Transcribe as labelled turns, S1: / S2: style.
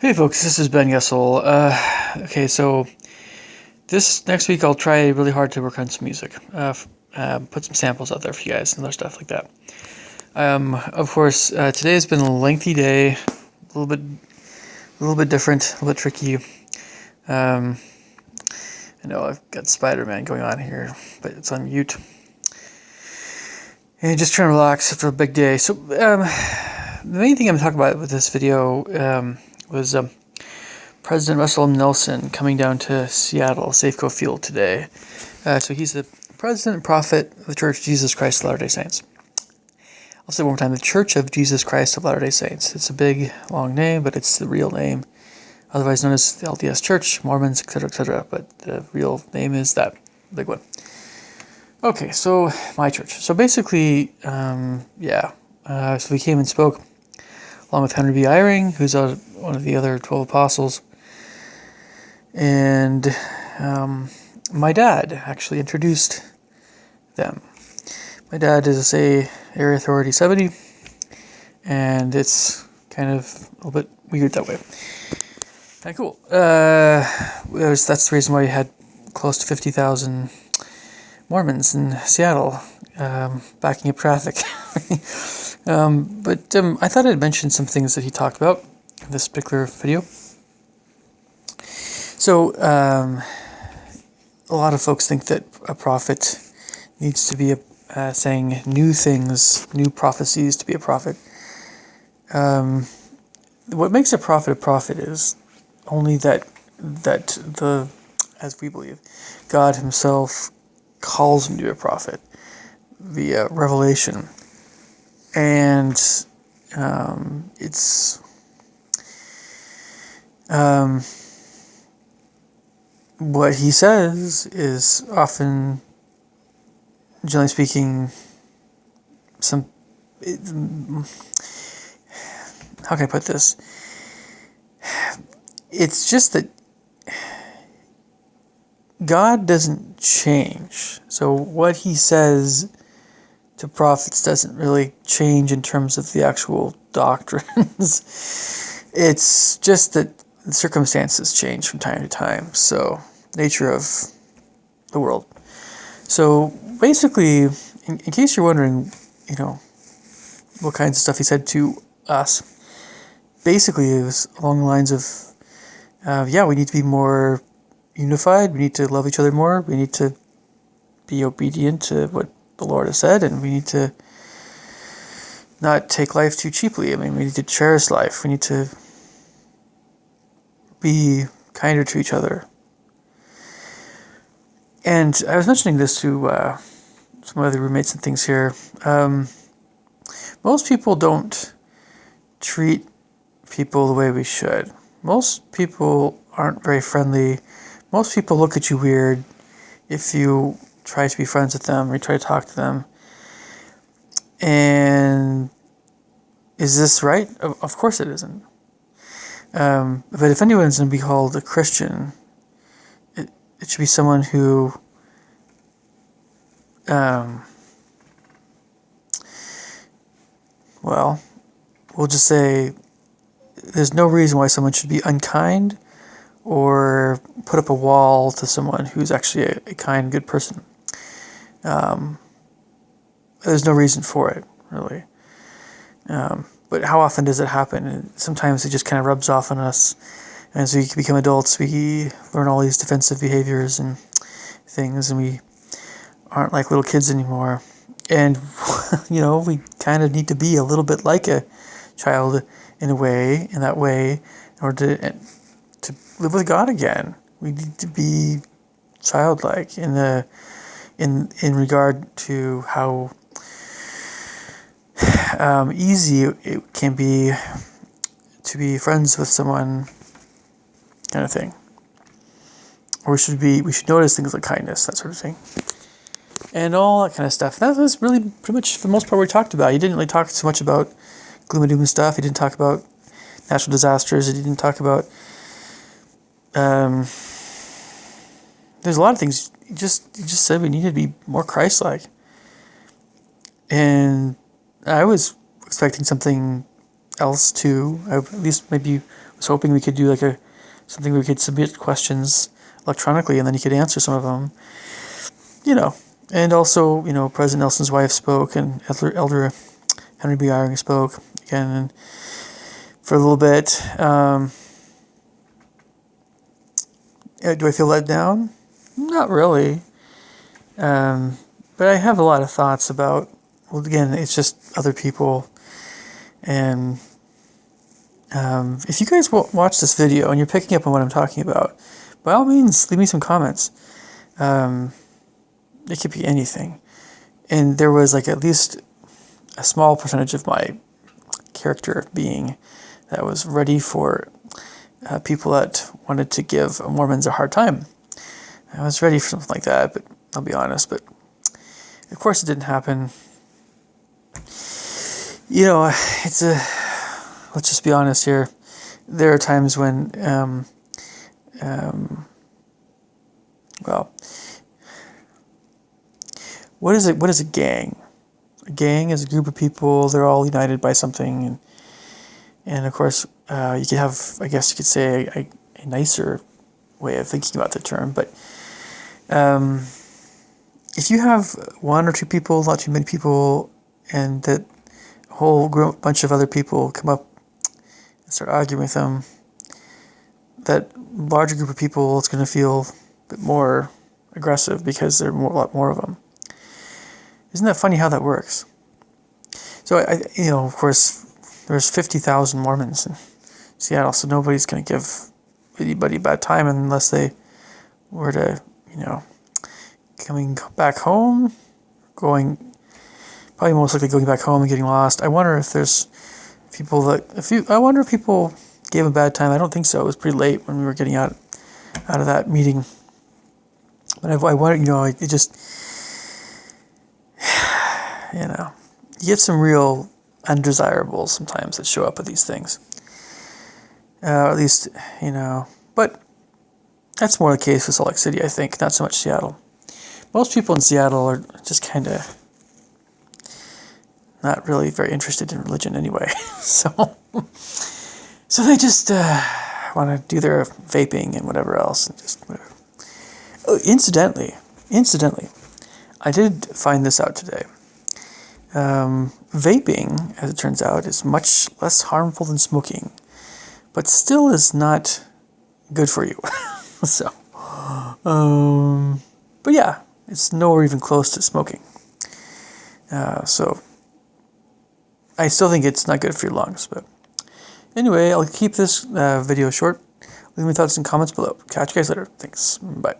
S1: Hey folks, this is Ben Yessel. Okay, so this next week I'll try really hard to work on some music. Put some samples out there for you guys and other stuff like that. Of course, today has been a lengthy day, a little bit different, a little bit tricky. I know I've got Spider-Man going on here, but it's on mute. And just trying to relax after a big day. So, the main thing I'm talking about with this video was President Russell M. Nelson coming down to Seattle, Safeco Field today. So he's the president and prophet of the Church of Jesus Christ of Latter-day Saints. I'll say it one more time, the Church of Jesus Christ of Latter-day Saints. It's a big, long name, but it's the real name, otherwise known as the LDS Church, Mormons, etc., but the real name is that big one. Okay, so my church. So basically, so we came and spoke along with Henry B. Eyring, who's one of the other 12 apostles. And my dad actually introduced them. My dad is a Area Authority 70, and it's kind of a little bit weird that way. Kind of cool. That's the reason why we had close to 50,000 Mormons in Seattle, backing up traffic. But I thought I'd mention some things that he talked about in this particular video. So, a lot of folks think that a prophet needs to be saying new things, new prophecies to be a prophet. What makes a prophet is only that as we believe, God himself calls him to be a prophet via revelation. And what he says is often, generally speaking, how can I put this? It's just that God doesn't change. So what he says to prophets doesn't really change in terms of the actual doctrines. It's just that the circumstances change from time to time. So, nature of the world. So, basically, in case you're wondering, what kinds of stuff he said to us, basically it was along the lines of, we need to be more unified, we need to love each other more, we need to be obedient to what the Lord has said, and we need to not take life too cheaply. I mean, we need to cherish life. We need to be kinder to each other. And I was mentioning this to some other roommates and things here. Most people don't treat people the way we should. Most people aren't very friendly. Most people look at you weird if you try to be friends with them or try to talk to them. And is this right? Of course it isn't. But if anyone's going to be called a Christian, it should be someone who we'll just say there's no reason why someone should be unkind or put up a wall to someone who's actually a kind, good person. There's no reason for it, really. But how often does it happen? And sometimes it just kind of rubs off on us. And as we become adults, we learn all these defensive behaviors and things, and we aren't like little kids anymore. And, we kind of need to be a little bit like a child in that way, in order to live with God again. We need to be childlike in regard to how easy it can be to be friends with someone, kind of thing. Or we should notice things like kindness, that sort of thing, and all that kind of stuff. That was really pretty much for the most part what we talked about. He didn't really talk so much about gloom and doom and stuff. He didn't talk about natural disasters. He didn't talk about there's a lot of things. He just said we need to be more Christ-like. And I was expecting something else too. I at least maybe was hoping we could do like something where we could submit questions electronically and then he could answer some of them. And also, President Nelson's wife spoke, and Elder Henry B. Eyring spoke again for a little bit. Do I feel let down? Not really. But I have a lot of thoughts about, well, again, it's just other people. And if you guys watch this video and you're picking up on what I'm talking about, by all means, leave me some comments. It could be anything. And there was like at least a small percentage of my character being that was ready for people that wanted to give Mormons a hard time. I was ready for something like that, but I'll be honest. But of course it didn't happen. Let's just be honest here. There are times when, what is a gang? A gang is a group of people. They're all united by something, and of course, you could have, I guess you could say, a nicer way of thinking about the term. But if you have one or two people, not too many people, and that whole bunch of other people come up and start arguing with them, that larger group of people is going to feel a bit more aggressive because there are a lot more of them. Isn't that funny how that works? So, of course, there's 50,000 Mormons in Seattle, so nobody's going to give anybody a bad time unless they were to, coming back home, probably most likely going back home and getting lost. I wonder if there's people I wonder if people gave a bad time. I don't think so. It was pretty late when we were getting out of that meeting. But I wonder, it just, you get some real undesirables sometimes that show up at these things. At least, but that's more the case with Salt Lake City, I think, not so much Seattle. Most people in Seattle are just kind of not really very interested in religion anyway. So they just want to do their vaping and whatever else. And just whatever. Oh, incidentally, I did find this out today. Vaping, as it turns out, is much less harmful than smoking, but still is not good for you. So, but yeah, it's nowhere even close to smoking. So I still think it's not good for your lungs. But anyway, I'll keep this video short. Leave me thoughts and comments below. Catch you guys later. Thanks. Bye.